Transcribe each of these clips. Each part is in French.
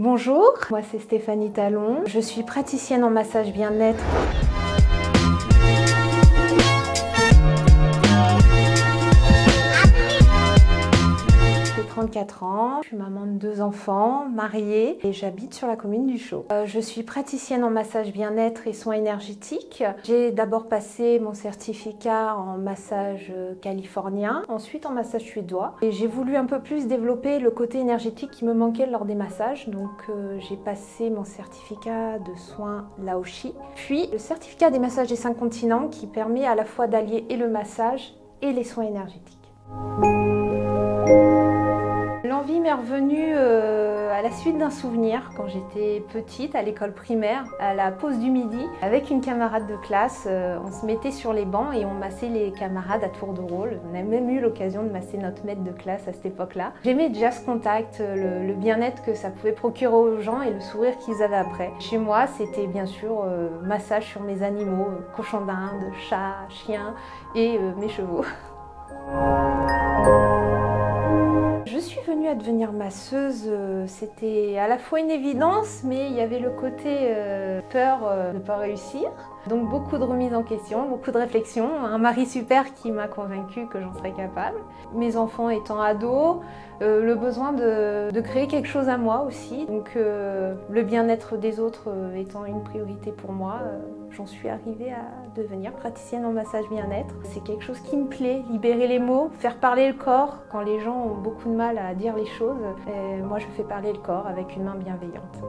Bonjour, moi c'est Stéphanie Talon, je suis praticienne en massage bien-être. J'ai 34 ans, je suis maman de 2 enfants, mariée et j'habite sur la commune du Chau. Je suis praticienne en massage bien-être et soins énergétiques. J'ai d'abord passé mon certificat en massage californien, ensuite en massage suédois. Et j'ai voulu un peu plus développer le côté énergétique qui me manquait lors des massages. Donc j'ai passé mon certificat de soins Laoshi, puis le certificat des massages des 5 continents qui permet à la fois d'allier et le massage et les soins énergétiques. L'envie m'est revenue à la suite d'un souvenir quand j'étais petite à l'école primaire, à la pause du midi. Avec une camarade de classe, on se mettait sur les bancs et on massait les camarades à tour de rôle. On a même eu l'occasion de masser notre maître de classe à cette époque-là. J'aimais déjà ce contact, le bien-être que ça pouvait procurer aux gens et le sourire qu'ils avaient après. Chez moi, c'était bien sûr massage sur mes animaux, cochons d'Inde, chats, chiens et mes chevaux. Je suis venue à devenir masseuse, c'était à la fois une évidence, mais il y avait le côté peur de ne pas réussir. Donc beaucoup de remises en question, beaucoup de réflexions, un mari super qui m'a convaincue que j'en serais capable. Mes enfants étant ados, le besoin de créer quelque chose à moi aussi. Donc le bien-être des autres étant une priorité pour moi, j'en suis arrivée à devenir praticienne en massage bien-être. C'est quelque chose qui me plaît, libérer les mots, faire parler le corps quand les gens ont beaucoup de mal à dire les choses. Et moi je fais parler le corps avec une main bienveillante.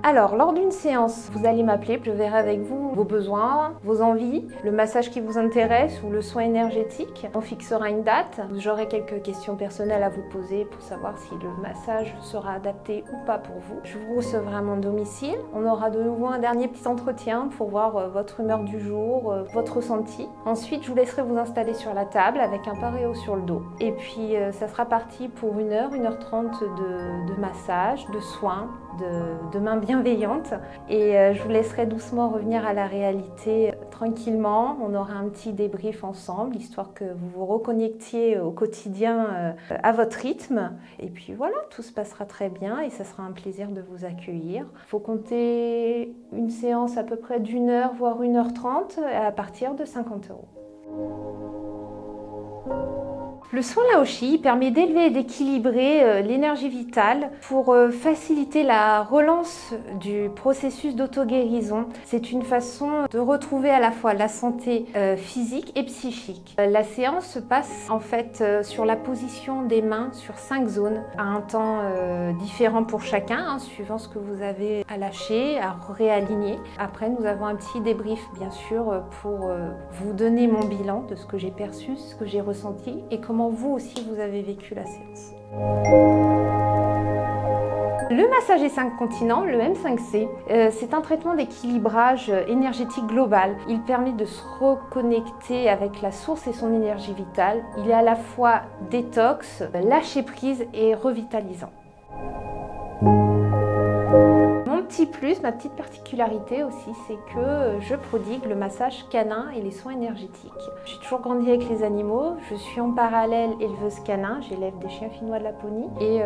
Alors, lors d'une séance, vous allez m'appeler, je verrai avec vous vos besoins, vos envies, le massage qui vous intéresse ou le soin énergétique. On fixera une date, j'aurai quelques questions personnelles à vous poser pour savoir si le massage sera adapté ou pas pour vous. Je vous recevrai à mon domicile, on aura de nouveau un dernier petit entretien pour voir votre humeur du jour, votre ressenti. Ensuite, je vous laisserai vous installer sur la table avec un paréo sur le dos. Et puis, ça sera parti pour 1h30 de massage, de soins, de mains bienveillantes. Et je vous laisserai doucement revenir à la réalité tranquillement. On aura un petit débrief ensemble, histoire que vous vous reconnectiez au quotidien à votre rythme. Et puis voilà, tout se passera très bien et ça sera un plaisir de vous accueillir. Il faut compter une séance à peu près d'1h, voire 1h30 à partir de 50 €. Le soin Laoshi permet d'élever et d'équilibrer l'énergie vitale pour faciliter la relance du processus d'auto-guérison. C'est une façon de retrouver à la fois la santé physique et psychique. La séance se passe en fait sur la position des mains sur 5 zones, à un temps différent pour chacun, suivant ce que vous avez à lâcher, à réaligner. Après, nous avons un petit débrief, bien sûr, pour vous donner mon bilan de ce que j'ai perçu, ce que j'ai ressenti et comment vous aussi vous avez vécu la séance. Le massage des 5 continents, le M5C, c'est un traitement d'équilibrage énergétique global. Il permet de se reconnecter avec la source et son énergie vitale. Il est à la fois détox, lâcher prise et revitalisant. Mon petit plus, ma petite particularité aussi, c'est que je prodigue le massage canin et les soins énergétiques. J'ai toujours grandi avec les animaux, je suis en parallèle éleveuse canin, j'élève des chiens finnois de Laponie. Et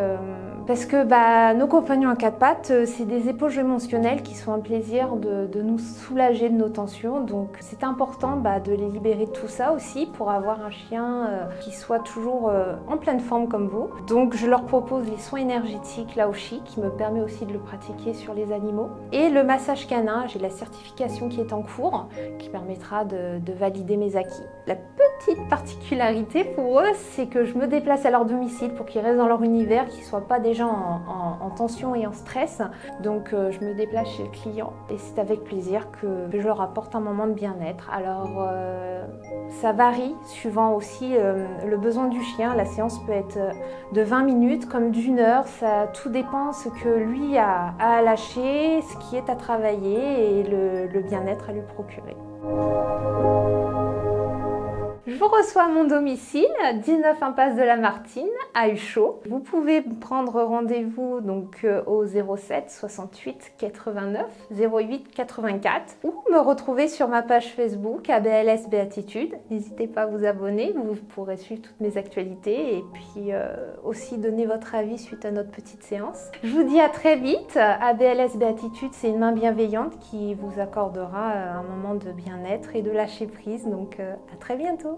parce que nos compagnons à 4 pattes, c'est des éponges émotionnelles qui sont un plaisir de nous soulager de nos tensions. Donc c'est important de les libérer de tout ça aussi pour avoir un chien qui soit toujours en pleine forme comme vous. Donc je leur propose les soins énergétiques Laoshi qui me permet aussi de le pratiquer sur les animaux. Et le massage canin, j'ai la certification qui est en cours, qui permettra de valider mes acquis. La petite particularité pour eux, c'est que je me déplace à leur domicile pour qu'ils restent dans leur univers, qu'ils ne soient pas déjà en tension et en stress. Donc je me déplace chez le client et c'est avec plaisir que je leur apporte un moment de bien-être. Alors ça varie suivant aussi le besoin du chien. La séance peut être de 20 minutes comme d'1 heure, ça tout dépend ce que lui a à lâcher, ce qui est à travailler et le bien-être à lui procurer. Je vous reçois à mon domicile, 19 impasse de la Martine, à Huchot. Vous pouvez prendre rendez-vous donc au 07 68 89 08 84 ou me retrouver sur ma page Facebook ABLS Béatitude. N'hésitez pas à vous abonner, vous pourrez suivre toutes mes actualités et puis aussi donner votre avis suite à notre petite séance. Je vous dis à très vite. ABLS Béatitude, c'est une main bienveillante qui vous accordera un moment de bien-être et de lâcher prise. Donc à très bientôt.